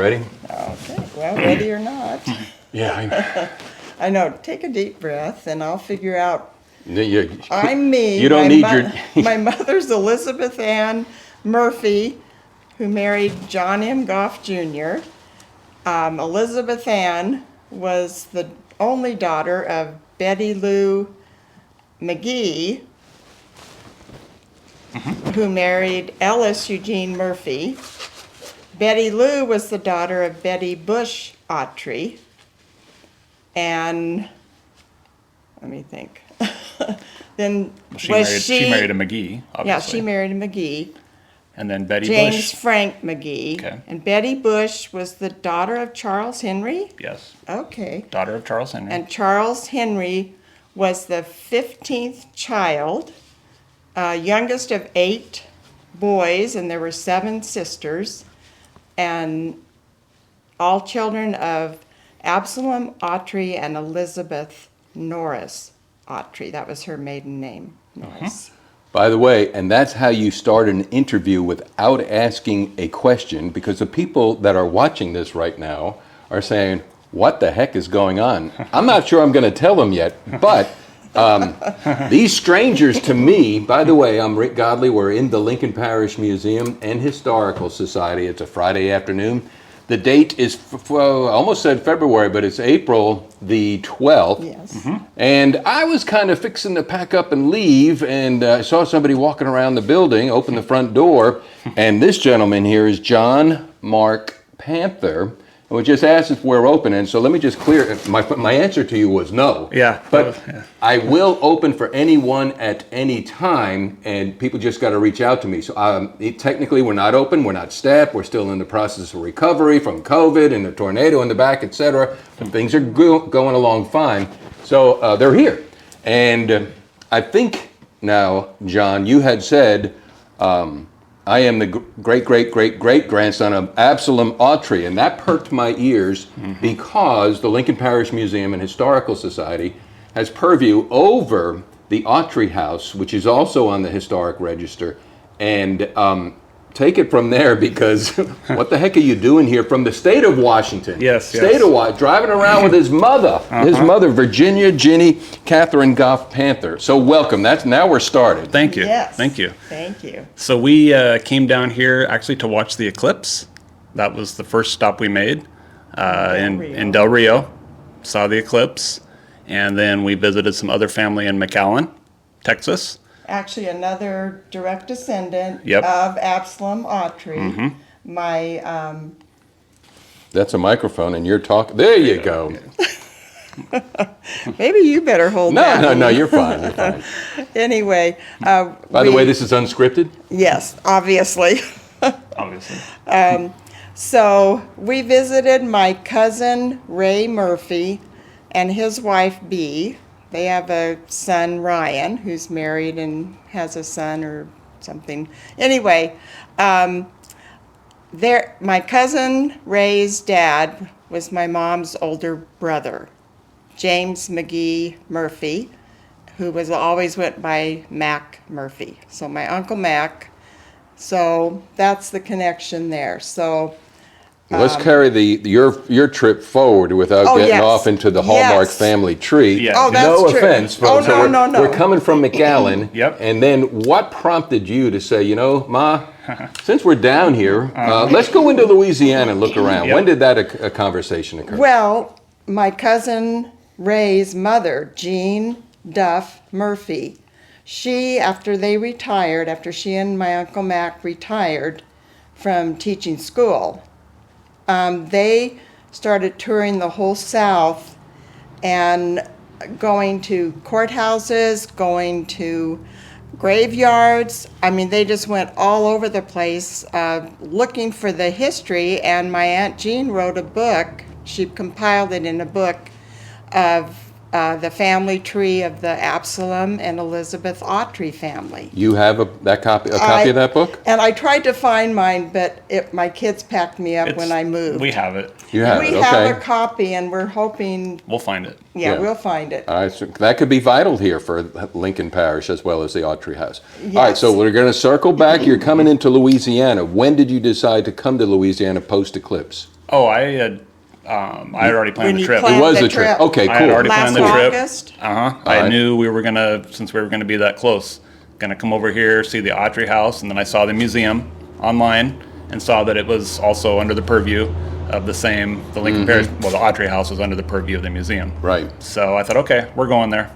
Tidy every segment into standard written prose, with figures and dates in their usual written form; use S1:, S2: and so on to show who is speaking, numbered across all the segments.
S1: ready?
S2: Okay, well, ready or not.
S1: Yeah.
S2: I know, take a deep breath and I'll figure out.
S1: You,
S2: I'm me.
S1: You don't need your...
S2: My mother's Elizabeth Ann Murphy, who married John M. Goff Jr. Elizabeth Ann was the only daughter of Betty Lou McGee, who married Ellis Eugene Murphy. Betty Lou was the daughter of Betty Bush Autrey. And let me think. Then
S3: she married a McGee, obviously.
S2: Yeah, she married a McGee.
S3: And then Betty
S2: James
S3: Bush.
S2: Frank McGee.
S3: Okay.
S2: And Betty Bush was the daughter of Charles Henry?
S3: Yes.
S2: Okay.
S3: Daughter of Charles Henry.
S2: And Charles Henry was the 15th child, youngest of 8 boys, and there were 7 sisters, and all children of Absalom Autrey and Elizabeth Norris Autrey. That was her maiden name, Norris.
S1: By the way, and that's how you start an interview without asking a question, because the people that are watching this right now are saying, what the heck is going on? I'm not sure I'm going to tell them yet, but these strangers to me, by the way, I'm Rick Godley. We're in the Lincoln Parish Museum and Historical Society. It's a Friday afternoon. The date is, I almost said February, but it's April the 12th.
S2: Yes.
S1: And I was kind of fixing to pack up and leave, and I saw somebody walking around the building, open the front door, and this gentleman here is John Mark Panther. And we just asked if we're open, and so let me just clear, my answer to you was no.
S3: Yeah.
S1: But I will open for anyone at any time, and people just got to reach out to me. So technically we're not open, we're not staffed, we're still in the process of recovery from COVID and the tornado in the back, etc. And things are going along fine. So they're here. And I think now, John, you had said, I am the great-great-great-great-grandson of Absalom Autrey, and that perked my ears because the Lincoln Parish Museum and Historical Society has purview over the Autrey House, which is also on the Historic Register, and take it from there, because what the heck are you doing here from the state of Washington?
S3: Yes,
S1: State of Washington, driving around with his mother, Virginia Ginny Kathryn Goff Panther. So welcome. Now we're started.
S3: Thank you.
S2: Yes.
S3: Thank you.
S2: Thank you.
S3: So we came down here actually to watch the eclipse. That was the first stop we made in Del Rio. Saw the eclipse, and then we visited some other family in McAllen, Texas.
S2: Actually, another direct descendant
S3: Yep.
S2: of Absalom Autrey. My
S1: That's a microphone, and you're talking. There you go.
S2: maybe you better hold that.
S1: No, you're fine. You're fine.
S2: Anyway,
S1: By the way, this is unscripted?
S2: yes, obviously.
S3: Obviously.
S2: So we visited my cousin Ray Murphy and his wife Bee. They have a son, Ryan, who's married and has a son or something. Anyway, my cousin Ray's dad was my mom's older brother, James McGee Murphy, who always went by Mac Murphy. So my Uncle Mac. So that's the connection there. So
S1: let's carry your trip forward without getting off into the Hallmark family tree.
S3: Yes.
S2: Oh, that's
S1: no
S2: true.
S1: offense, folks.
S2: No.
S1: We're coming from McAllen.
S3: Yep.
S1: And then what prompted you to say, Ma, since we're down here, let's go into Louisiana and look around.
S3: Yep.
S1: When did that conversation occur?
S2: Well, my cousin Ray's mother, Jean Duff Murphy, after she and my Uncle Mac retired from teaching school, they started touring the whole South and going to courthouses, going to graveyards. I mean, they just went all over the place looking for the history, and my Aunt Jean wrote a book. She compiled it in a book of the family tree of the Absalom and Elizabeth Autrey family.
S1: You have a copy of that book?
S2: And I tried to find mine, but my kids packed me up when I moved.
S3: We have it.
S1: You have it, okay.
S2: We have a copy, and we're hoping...
S3: We'll find it.
S2: Yeah, we'll find it.
S1: All right, so that could be vital here for Lincoln Parish as well as the Autrey House.
S2: Yes.
S1: All right, so we're going to circle back. You're coming into Louisiana. When did you decide to come to Louisiana post-eclipse?
S3: Oh, I had already planned
S2: When
S3: the
S2: you
S3: trip.
S2: planned
S1: It was
S2: the
S1: a trip.
S2: trip.
S1: Okay,
S3: I had
S1: cool.
S3: already planned the
S2: Last
S3: trip.
S2: August?
S3: I
S1: right.
S3: knew we were since we were gonna be that close, gonna come over here, see the Autrey house, and then I saw the museum online and saw that it was also under the purview of the Lincoln Parish. Well, the Autrey house was under the purview of the museum.
S1: Right.
S3: So I thought, okay, we're going there.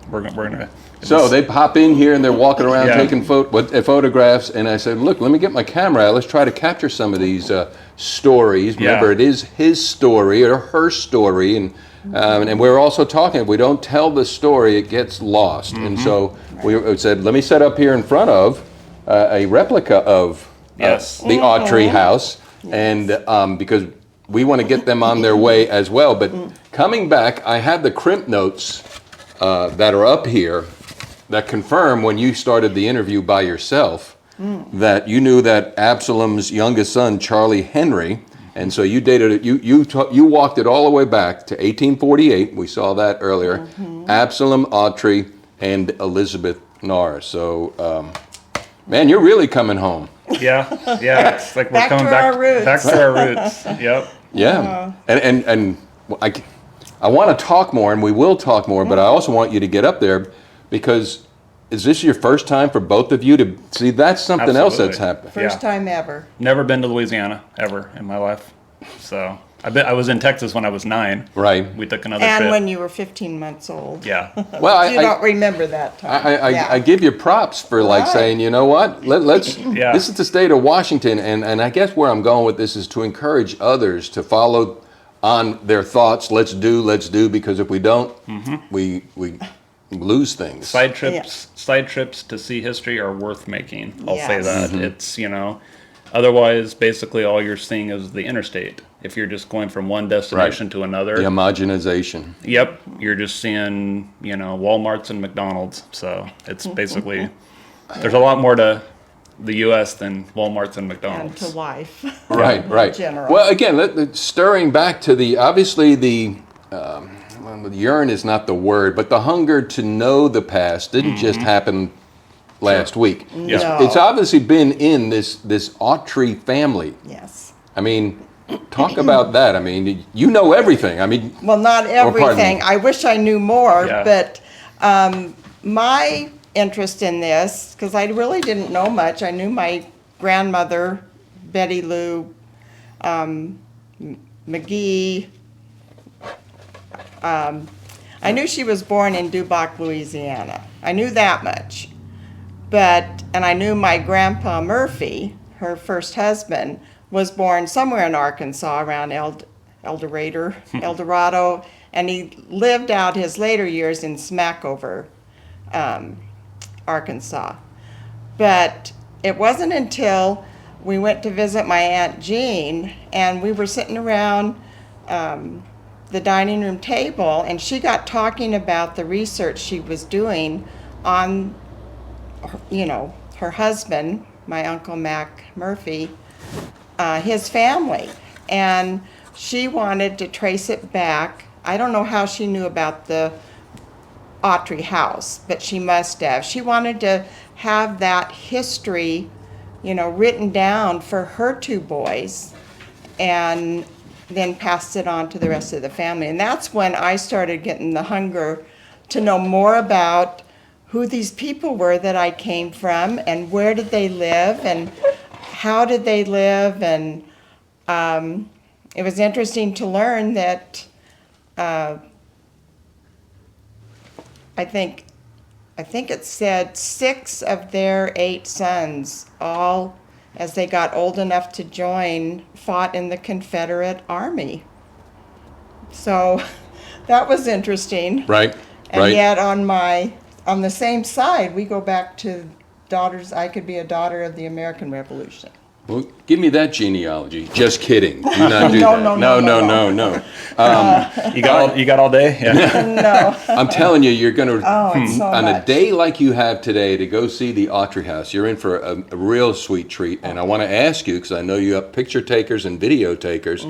S3: We're gonna.
S1: So they pop in here and they're walking around
S3: Yeah.
S1: taking photographs, and I said, look, let me get my camera out. Let's try to capture some of these stories. Remember,
S3: Yeah.
S1: it is his story or her story, and we're also talking, if we don't tell the story, it gets lost. And so we said, let me set up here in front of a replica of
S3: Yes.
S1: the Autrey house, and because we want to get them on their way as well. But coming back, I have the crimp notes that are up here that confirm when you started the interview by yourself that you knew that Absalom's youngest son, Charlie Henry, and so you dated it. You walked it all the way back to 1848. We saw that earlier. Absalom Autrey and Elizabeth Norris. So, man, you're really coming home.
S3: Yeah. It's like we're
S2: Back
S3: coming
S2: to
S3: back
S2: our roots.
S3: back to our roots. Yep.
S1: Yeah, and I want to talk more, and we will talk more, but I also want you to get up there, because is this your first time for both of you to see? That's something else that's
S3: Absolutely.
S1: happened.
S2: First
S3: Yeah.
S2: time ever.
S3: Never been to Louisiana ever in my life. So I was in Texas when I was 9.
S1: Right.
S3: We took another
S2: And
S3: trip.
S2: when you were 15 months old.
S3: Yeah.
S1: Well,
S2: You don't remember that time.
S1: I give you props for like
S2: Right.
S1: saying, you know what, let's.
S3: Yeah.
S1: This is the state of Washington, and I guess where I'm going with this is to encourage others to follow on their thoughts. Let's do, because if we don't, we lose things.
S3: Side trips to see history are worth making. I'll say
S2: Yes.
S3: that. It's, otherwise basically all you're seeing is the interstate. If you're just going from one destination to another.
S1: The homogenization.
S3: Yep, you're just seeing, Walmarts and McDonald's. So it's basically, there's a lot more to the U.S. than Walmarts and
S2: And
S3: McDonald's.
S2: to life.
S1: Right.
S2: general.
S1: Well, again, stirring back to obviously the yearn is not the word, but the hunger to know the past didn't just happen last week.
S3: Yeah.
S1: It's obviously been in this Autrey family.
S2: Yes.
S1: I mean, talk about that. I mean, you know everything. I mean,
S2: Well, not
S1: pardon me.
S2: everything. I wish I knew more,
S3: Yeah.
S2: but my interest in this, because I really didn't know much. I knew my grandmother, Betty Lou McGee. I knew she was born in Dubach, Louisiana. I knew that much. And I knew my grandpa Murphy, her first husband, was born somewhere in Arkansas around El Dorado, and he lived out his later years in Smackover, Arkansas. But it wasn't until we went to visit my Aunt Jean, and we were sitting around the dining room table, and she got talking about the research she was doing on, her husband, my Uncle Mac Murphy, his family. And she wanted to trace it back. I don't know how she knew about the Autrey house, but she must have. She wanted to have that history, written down for her 2 boys, and then passed it on to the rest of the family. And that's when I started getting the hunger to know more about who these people were that I came from, and where did they live, and how did they live. And it was interesting to learn that I think it said 6 of their 8 sons, all as they got old enough to join, fought in the Confederate Army. So that was interesting.
S1: right.
S2: And yet on the same side, we go back to daughters. I could be a daughter of the American Revolution.
S1: Well, give me that genealogy. Just kidding. Do not do
S2: No,
S1: that.
S2: no.
S3: You got all day? Yeah.
S2: No.
S1: I'm telling you, you're going to,
S2: Oh, it's so
S1: on a
S2: much.
S1: day like you have today, to go see the Autrey house, you're in for a real sweet treat. And I want to ask you, because I know you have picture takers and video takers,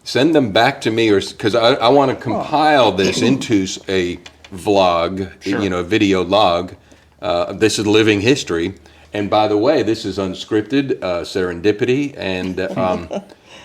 S1: send them back to me, because I want to compile this into a vlog,
S3: Sure.
S1: a video log. This is living history. And by the way, this is unscripted, serendipity, and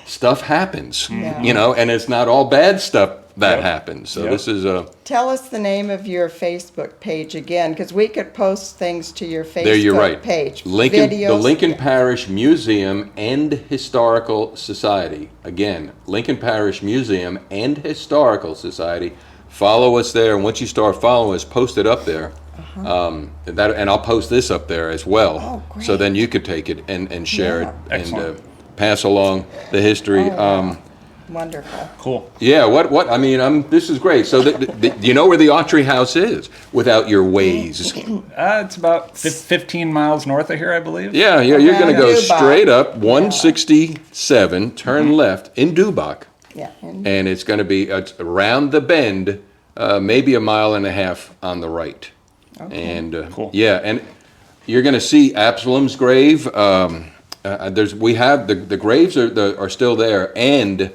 S1: stuff happens,
S2: Yeah.
S1: you know, and it's not all bad stuff that happens. So this is a...
S2: Tell us the name of your Facebook page again, because we could post things to your Facebook
S1: There, you're right.
S2: page.
S1: The
S2: Videos.
S1: Lincoln Parish Museum and Historical Society. Again, Lincoln Parish Museum and Historical Society. Follow us there, and once you start following us, post it up there. And I'll post this up there as well.
S2: Oh, great.
S1: So then you could take it and share
S2: Yeah.
S1: it
S3: Excellent.
S1: and pass along the history.
S2: Oh, wow. Wonderful.
S3: Cool.
S1: Yeah, I mean, this is great. So do you know where the Autrey house is without your ways?
S3: It's about 15 miles north of here, I believe.
S1: Yeah, you're going to go
S2: Dubach.
S1: straight up 167, turn left in Dubach,
S2: Yeah.
S1: and it's going to be around the bend, maybe a mile and a half on the right. And
S3: Cool.
S1: yeah, and you're going to see Absalom's grave. We have the graves are still there, and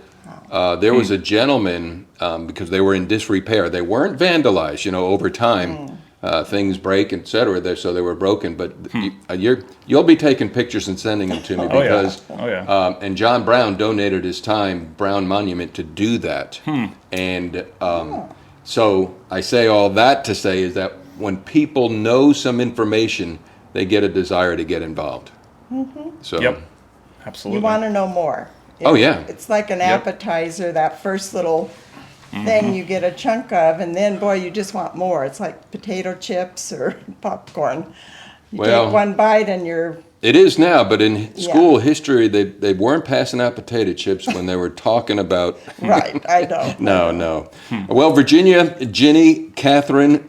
S1: there was a gentleman because they were in disrepair. They weren't vandalized, you know, over time. Things break, etc. So they were broken. But you'll be taking pictures and sending them to me because and John Brown donated his time, Brown Monument, to do that. And so I say all that to say is that when people know some information, they get a desire to get involved. So
S3: Yep. Absolutely.
S2: You want to know more.
S1: Oh, yeah.
S2: It's like an appetizer, that first little thing you get a chunk of, and then, boy, you just want more. It's like potato chips or popcorn. You
S1: Well,
S2: take one bite and you're...
S1: it is now, but in school history, they weren't passing out potato chips when they were talking about.
S2: Right, I know.
S1: No. Well, Virginia, Ginny Kathryn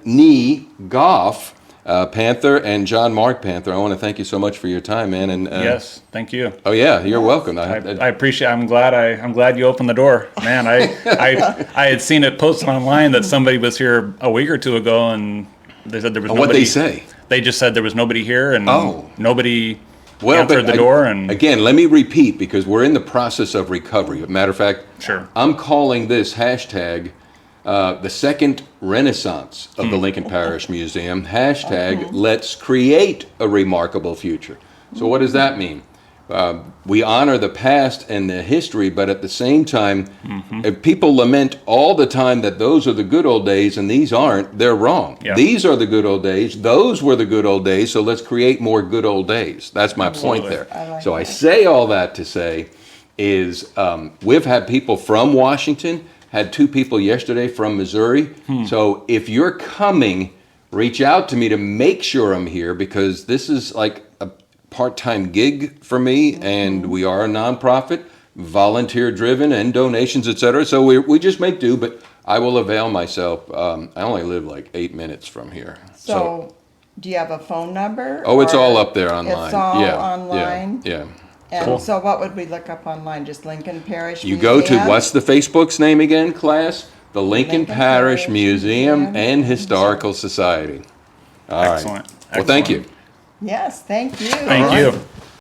S1: Goff Panther and John Mark Panther, I want to thank you so much for your time, man. And
S3: Yes, thank you.
S1: oh yeah, you're welcome.
S3: I appreciate. I'm glad you opened the door, man. I had seen it posted online that somebody was here a week or two ago, and they said there was nobody.
S1: What'd they say?
S3: They just said there was nobody here, and nobody
S1: Well,
S3: answered
S1: but
S3: the door. And
S1: again, let me repeat because we're in the process of recovery. Matter of fact,
S3: Sure.
S1: I'm calling this hashtag the second renaissance of the Lincoln Parish Museum. Hashtag let's create a remarkable future. So what does that mean? We honor the past and the history, but at the same time, if people lament all the time that those are the good old days and these aren't, they're wrong.
S3: Yeah.
S1: These are the good old days. Those were the good old days. So let's create more good old days. That's my point there. I say all that to say is we've had people from Washington, had 2 people yesterday from Missouri. So if you're coming, reach out to me to make sure I'm here because this is like a part-time gig for me, and we are a nonprofit, volunteer-driven, and donations, etc. So we just make do, but I will avail myself. I only live like 8 minutes from here.
S2: So do you have a phone number?
S1: Oh, it's
S2: or
S1: all up there online.
S2: It's all
S1: yeah,
S2: online?
S1: Yeah.
S2: And so what would we look up online? Just Lincoln Parish
S1: You
S2: Museum?
S1: go to, what's the Facebook's name again, class? The Lincoln Parish
S2: Parish
S1: Museum
S2: Museum
S1: and Historical Society. All right.
S3: Excellent.
S1: Well, thank you.
S2: Yes, thank you.
S3: Thank you.